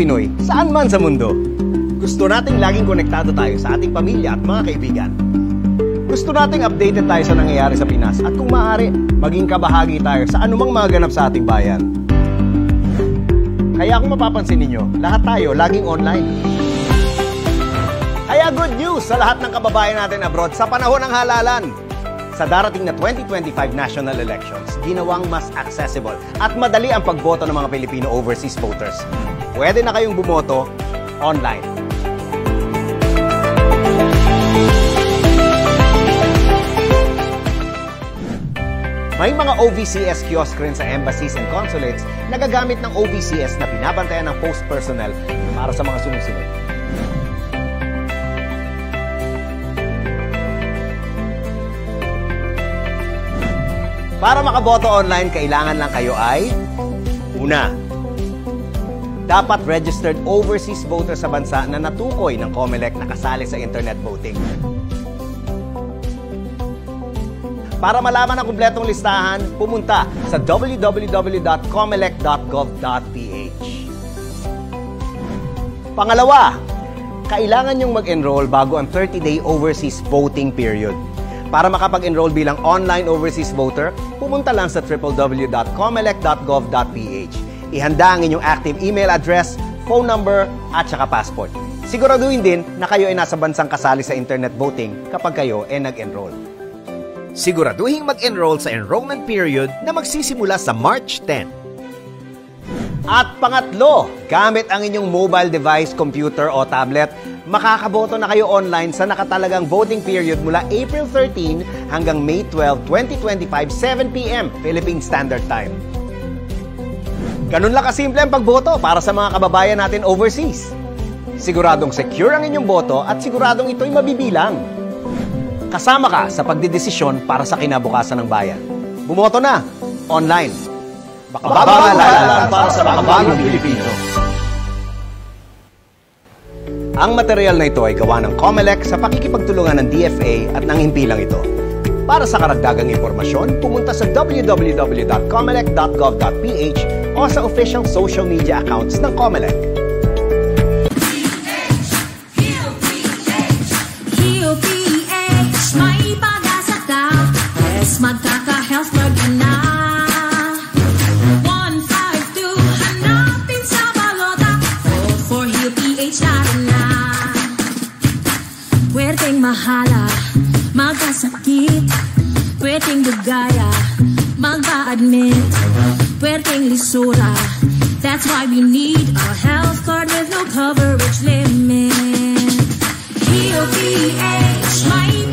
Pinoy saan man sa mundo. Gusto nating laging konektado tayo sa ating pamilya at mga kaibigan. Gusto nating updated tayo sa nangyayari sa Pinas at kung maaari, maging kabahagi tayo sa anumang mga ganap sa ating bayan. Kaya kung mapapansin ninyo, lahat tayo laging online. Kaya good news sa lahat ng kababayan natin abroad sa panahon ng halalan. Sa darating na 2025 national elections, ginawang mas accessible at madali ang pagboto ng mga Pilipino overseas voters. Pwede na kayong bumoto online. May mga OVCS kiosk rin sa embassies and consulates na gagamit ng OVCS na binabantayan ng post personnel para sa mga sumusunod. Para makaboto online, kailangan lang kayo ay una, dapat registered overseas voter sa bansa na natukoy ng COMELEC na kasali sa internet voting. Para malaman ang kumpletong listahan, pumunta sa www.comelec.gov.ph. Pangalawa, kailangan nyong mag-enroll bago ang 30-day overseas voting period. Para makapag-enroll bilang online overseas voter, pumunta lang sa www.comelec.gov.ph. Ihanda ang inyong active email address, phone number, at saka passport. Siguraduhin din na kayo ay nasa bansang kasali sa internet voting kapag kayo ay nag-enroll. Siguraduhin mag-enroll sa enrollment period na magsisimula sa March 10. At pangatlo, gamit ang inyong mobile device, computer o tablet, makakaboto na kayo online sa nakatalagang voting period mula April 13 hanggang May 12, 2025, 7 p.m. Philippine Standard Time. Ganun lang kasimple ang pagboto para sa mga kababayan natin overseas. Siguradong secure ang inyong boto at siguradong ito'y mabibilang. Kasama ka sa pagdidesisyon para sa kinabukasan ng bayan. Bumoto na, online. Makabagalalan para sa makabagong Pilipino. Ang material na ito ay gawa ng COMELEC sa pakikipagtulungan ng DFA at ng himpilang ito. Para sa karagdagang impormasyon, pumunta sa www.comelec.gov.ph o sa official social media accounts ng COMELEC. May pag-asa ka, yes, magkaka-health card ka na. 152, hanapin sa balota, vote for HealPH na. Pwedeng mahala, magkasakit, pwedeng bugaya, mag-a-admit, pwedeng lisura. That's why we need a health card with no coverage limit. HealPH, may